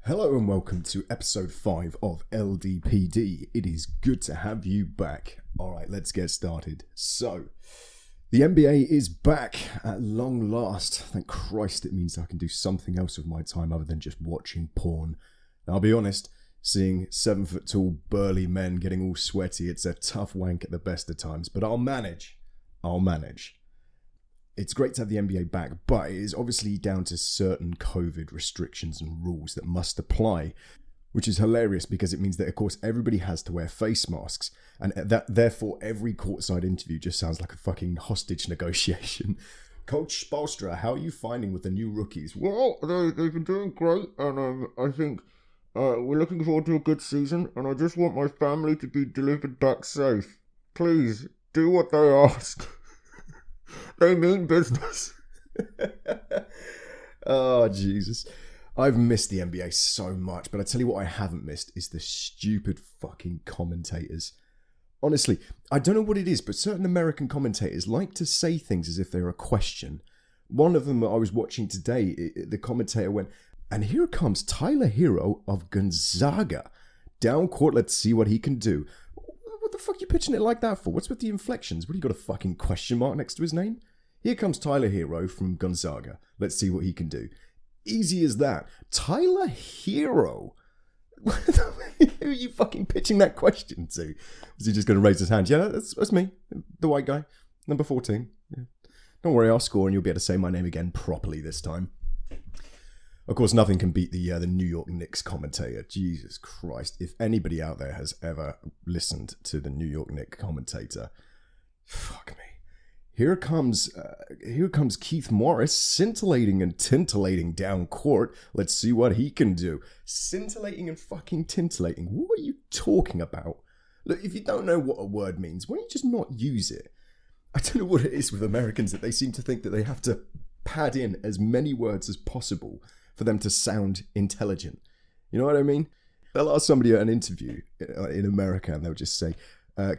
Hello and welcome to episode 5 of LDPD. It is good to have you back. Alright, let's get started. So, the NBA is back at long last. Thank Christ it means I can do something else with my time other than just watching porn. Now, I'll be honest, seeing 7-foot-tall burly men getting all sweaty, it's a tough wank at the best of times, but I'll manage. It's great to have the NBA back, but it is obviously down to certain COVID restrictions and rules that must apply, which is hilarious because it means that, of course, everybody has to wear face masks, and that therefore every courtside interview just sounds like a fucking hostage negotiation. Coach Spoelstra, how are you finding with the new rookies? Well, they've been doing great, and I think we're looking forward to a good season, and I just want my family to be delivered back safe. Please, do what they ask. They mean business. Oh, Jesus. I've missed the NBA so much, but I tell you what I haven't missed is the stupid fucking commentators. Honestly, I don't know what it is, but certain American commentators like to say things as if they're a question. One of them that I was watching today, the commentator went, "And here comes Tyler Hero of Gonzaga. Down court, let's see what he can do." What the fuck are you pitching it like that for? What's with the inflections? What, you got a fucking question mark next to his name? Here comes Tyler Hero from Gonzaga. Let's see what he can do. Easy as that. Tyler Hero? Who are you fucking pitching that question to? Is he just going to raise his hand? Yeah, that's me, the white guy, number 14. Yeah. Don't worry, I'll score and you'll be able to say my name again properly this time. Of course, nothing can beat the New York Knicks commentator. Jesus Christ. If anybody out there has ever listened to the New York Knicks commentator, fuck me. Here comes Keith Morris, scintillating and tintillating down court. Let's see what he can do. Scintillating and fucking tintillating. What are you talking about? Look, if you don't know what a word means, why don't you just not use it? I don't know what it is with Americans that they seem to think that they have to pad in as many words as possible for them to sound intelligent. You know what I mean? They'll ask somebody at an interview in America and they'll just say,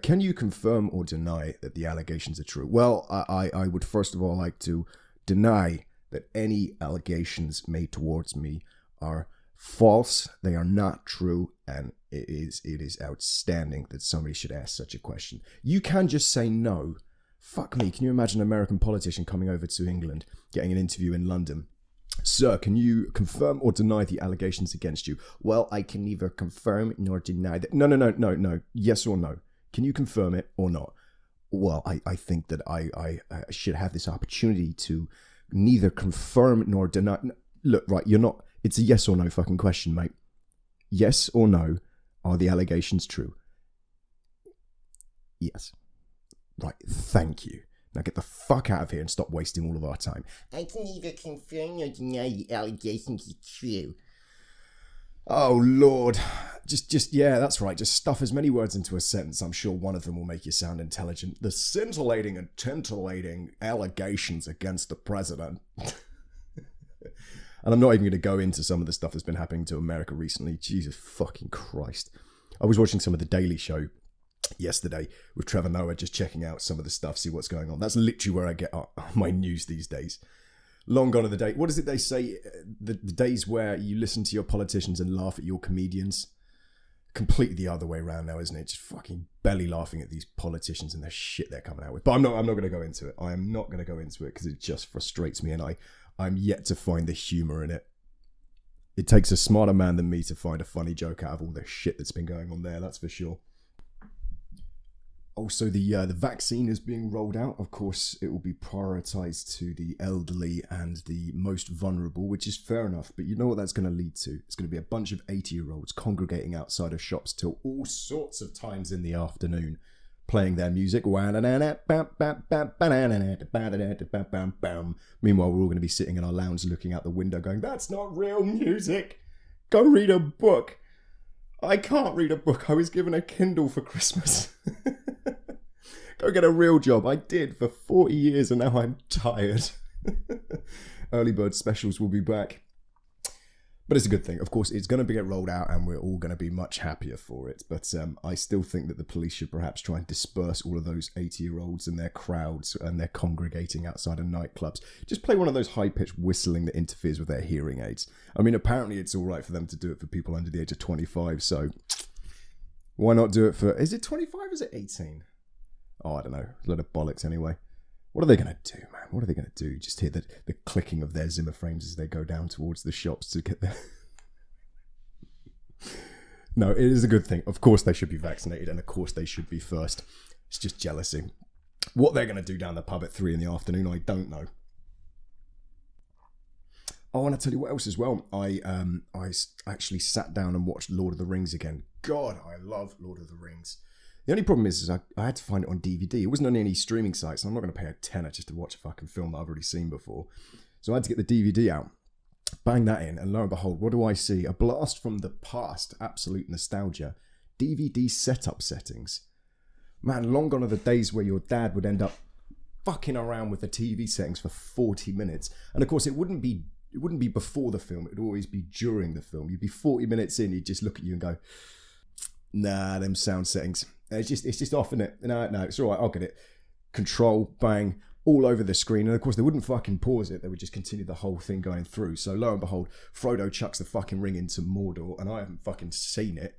can you confirm or deny that the allegations are true? Well, I would first of all like to deny that any allegations made towards me are false. They are not true, and it is outstanding that somebody should ask such a question. You can just say no. Fuck me, can you imagine an American politician coming over to England, getting an interview in London? Sir, can you confirm or deny the allegations against you? Well, I can neither confirm nor deny that. No. Yes or no? Can you confirm it or not? Well, I think that I should have this opportunity to neither confirm nor deny. Look, right, you're not. It's a yes or no fucking question, mate. Yes or no, are the allegations true? Yes. Right, thank you. Now get the fuck out of here and stop wasting all of our time. I can neither confirm nor deny the allegations are true. Oh, Lord. Yeah, that's right. Just stuff as many words into a sentence. I'm sure one of them will make you sound intelligent. The scintillating and tintillating allegations against the president. And I'm not even going to go into some of the stuff that's been happening to America recently. Jesus fucking Christ. I was watching some of The Daily Show yesterday with Trevor Noah, just checking out some of the stuff, see what's going on. That's literally where I get my news these days. Long gone are the day. What is it they say? The days where you listen to your politicians and laugh at your comedians. Completely the other way around now, isn't it? Just fucking belly laughing at these politicians and the shit they're coming out with. But I'm not going to go into it. I am not going to go into it because it just frustrates me, and I'm yet to find the humor in it. It takes a smarter man than me to find a funny joke out of all the shit that's been going on there. That's for sure. Also, the vaccine is being rolled out. Of course, it will be prioritized to the elderly and the most vulnerable, which is fair enough. But you know what that's going to lead to? It's going to be a bunch of 80-year-olds congregating outside of shops till all sorts of times in the afternoon, playing their music. Meanwhile, we're all going to be sitting in our lounge looking out the window going, "That's not real music. Go read a book." I can't read a book. I was given a Kindle for Christmas. Go get a real job. I did for 40 years and now I'm tired. Early bird specials will be back. But it's a good thing. Of course, it's going to get rolled out and we're all going to be much happier for it. But I still think that the police should perhaps try and disperse all of those 80-year-olds and their crowds and their congregating outside of nightclubs. Just play one of those high-pitched whistling that interferes with their hearing aids. I mean, apparently it's all right for them to do it for people under the age of 25, so why not do it for... Is it 25 or is it 18? Oh, I don't know. A lot of bollocks anyway. What are they going to do, man? What are they going to do? Just hear the clicking of their Zimmer frames as they go down towards the shops to get there. No, it is a good thing. Of course they should be vaccinated, and of course they should be first. It's just jealousy. What they're going to do down the pub at 3 PM, I don't know. I want to tell you what else as well. I actually sat down and watched Lord of the Rings again. God, I love Lord of the Rings. The only problem is I had to find it on DVD. It wasn't on any streaming sites, and I'm not going to pay a tenner just to watch a fucking film that I've already seen before. So I had to get the DVD out, bang that in, and lo and behold, what do I see? A blast from the past, absolute nostalgia. DVD setup settings. Man, long gone are the days where your dad would end up fucking around with the TV settings for 40 minutes. And of course, it wouldn't be before the film. It would always be during the film. You'd be 40 minutes in, he'd just look at you and go, nah, them sound settings. It's just off, innit? No, it's all right, I'll get it. Control, bang, all over the screen. And of course, they wouldn't fucking pause it. They would just continue the whole thing going through. So lo and behold, Frodo chucks the fucking ring into Mordor, and I haven't fucking seen it.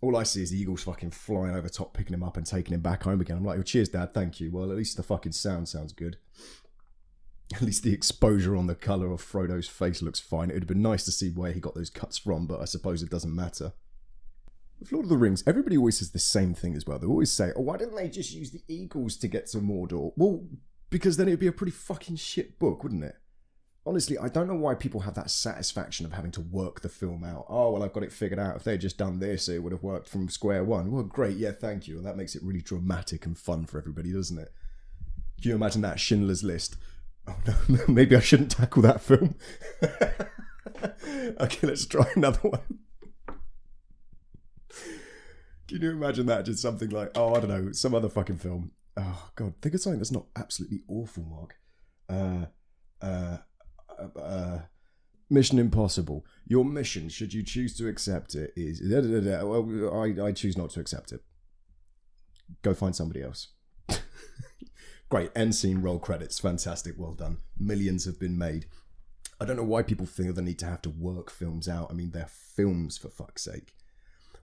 All I see is the eagles fucking flying over top, picking him up and taking him back home again. I'm like, oh, cheers, Dad, thank you. Well, at least the fucking sound sounds good. At least the exposure on the colour of Frodo's face looks fine. It would have been nice to see where he got those cuts from, but I suppose it doesn't matter. With Lord of the Rings, everybody always says the same thing as well. They always say, oh, why didn't they just use the eagles to get to Mordor? Well, because then it would be a pretty fucking shit book, wouldn't it? Honestly, I don't know why people have that satisfaction of having to work the film out. Oh, well, I've got it figured out. If they'd just done this, it would have worked from square one. Well, great, yeah, thank you. And that makes it really dramatic and fun for everybody, doesn't it? Can you imagine that Schindler's List? Oh, no, maybe I shouldn't tackle that film. Okay, let's try another one. Can you imagine that? Just something like, oh, I don't know, some other fucking film. Oh, God, think of something that's not absolutely awful, Mark. Mission Impossible. Your mission, should you choose to accept it, is... Well, I choose not to accept it. Go find somebody else. Great, end scene, roll credits. Fantastic, well done. Millions have been made. I don't know why people feel the need to have to work films out. I mean, they're films, for fuck's sake.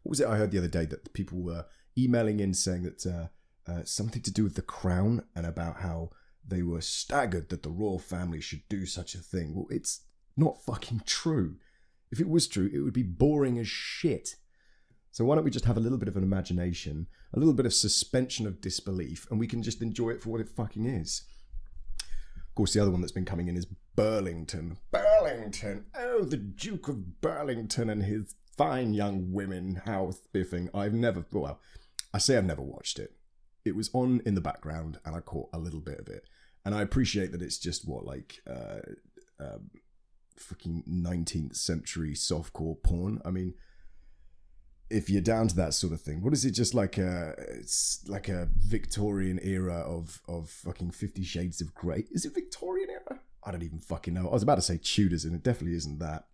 What was it I heard the other day that people were emailing in saying that something to do with The Crown and about how they were staggered that the royal family should do such a thing. Well, it's not fucking true. If it was true, it would be boring as shit. So why don't we just have a little bit of an imagination, a little bit of suspension of disbelief, and we can just enjoy it for what it fucking is. Of course, the other one that's been coming in is Burlington. Burlington! Oh, the Duke of Burlington and his fine young women. How spiffing. I say I've never watched it. It was on in the background, and I caught a little bit of it. And I appreciate that it's just, fucking 19th century softcore porn. I mean, if you're down to that sort of thing, what is it? Just it's like a Victorian era of fucking 50 Shades of Grey. Is it Victorian era? I don't even fucking know. I was about to say Tudors, and it definitely isn't that.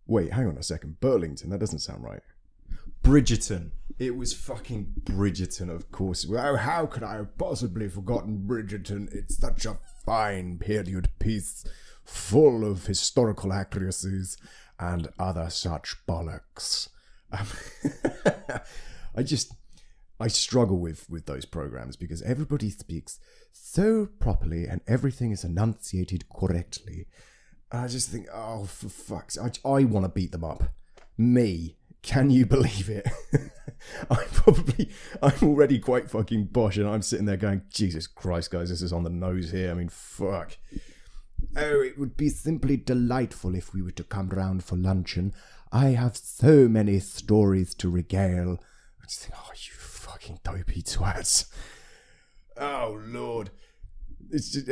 Wait, hang on a second. Burlington, that doesn't sound right. Bridgerton. It was fucking Bridgerton, of course. Well, how could I have possibly forgotten Bridgerton? It's such a fine period piece, full of historical accuracies and other such bollocks. I struggle with those programs because everybody speaks so properly and everything is enunciated correctly. I just think, oh, for fuck's sake, I want to beat them up. Me. Can you believe it? I'm already quite fucking bosh, and I'm sitting there going, Jesus Christ, guys, this is on the nose here. I mean, fuck. Oh, it would be simply delightful if we were to come round for luncheon. I have so many stories to regale. I just think, oh, you fucking dopey twats. Oh, Lord. It's just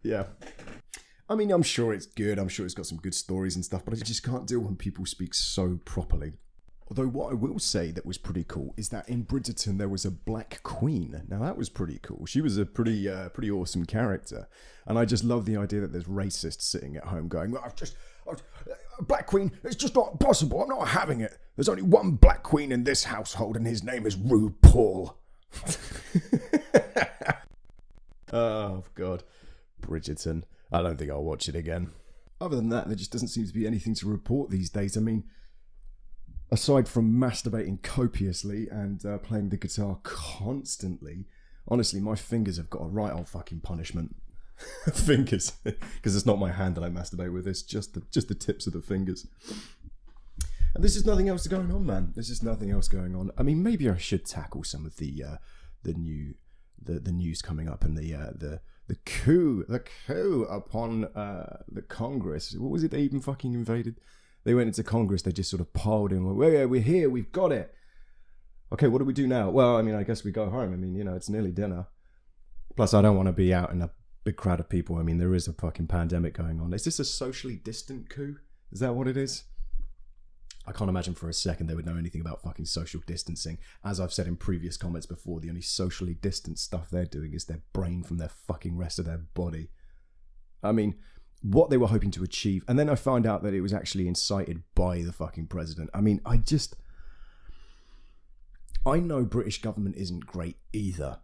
yeah. I mean, I'm sure it's good. I'm sure it's got some good stories and stuff, but I just can't deal when people speak so properly. Although what I will say that was pretty cool is that in Bridgerton there was a black queen. Now that was pretty cool. She was a pretty awesome character, and I just love the idea that there's racists sitting at home going, well, Black Queen, it's just not possible. I'm not having it. There's only one Black Queen in this household, and his name is RuPaul. Oh, God. Bridgerton. I don't think I'll watch it again. Other than that, there just doesn't seem to be anything to report these days. I mean, aside from masturbating copiously and playing the guitar constantly, honestly, my fingers have got a right old fucking punishment. Fingers, because it's not my hand that I masturbate with, it's just the tips of the fingers. And there's just nothing else going on, man. There's just nothing else going on. I mean, maybe I should tackle some of the news coming up and the coup upon the Congress. What was it they even fucking invaded? They went into Congress, they just sort of piled in, well, yeah, we're here, we've got it. Okay, what do we do now? Well, I mean, I guess we go home. I mean, it's nearly dinner. Plus, I don't want to be out in a big crowd of people. I mean, there is a fucking pandemic going on. Is this a socially distant coup? Is that what it is? I can't imagine for a second they would know anything about fucking social distancing. As I've said in previous comments before, the only socially distant stuff they're doing is their brain from their fucking rest of their body. I mean, what they were hoping to achieve. And then I found out that it was actually incited by the fucking president. I mean, I know British government isn't great either.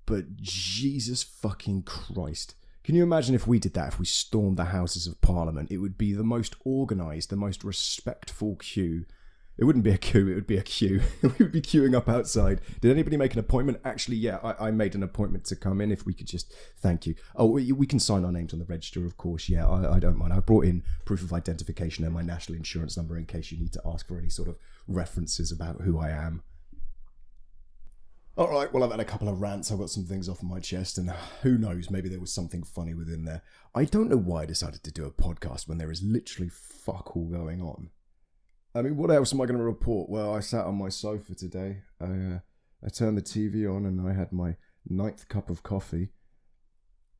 But Jesus fucking Christ. Can you imagine if we did that, if we stormed the Houses of Parliament? It would be the most organised, the most respectful queue. It wouldn't be a coup, it would be a queue. We would be queuing up outside. Did anybody make an appointment? Actually, yeah, I made an appointment to come in. If we could just, thank you. Oh, we can sign our names on the register, of course. Yeah, I don't mind. I brought in proof of identification and my national insurance number in case you need to ask for any sort of references about who I am. All right, well, I've had a couple of rants. I've got some things off my chest, and who knows, maybe there was something funny within there. I don't know why I decided to do a podcast when there is literally fuck all going on. I mean, what else am I going to report? Well, I sat on my sofa today. I turned the TV on, and I had my 9th cup of coffee.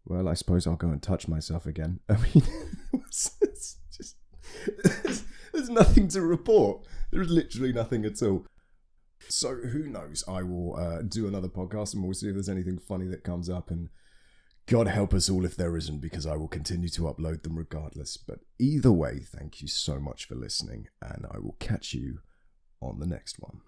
Well, I suppose I'll go and touch myself again. I mean, it's just there's nothing to report. There's literally nothing at all. So who knows? I will do another podcast and we'll see if there's anything funny that comes up, and God help us all if there isn't, because I will continue to upload them regardless. But either way, thank you so much for listening, and I will catch you on the next one.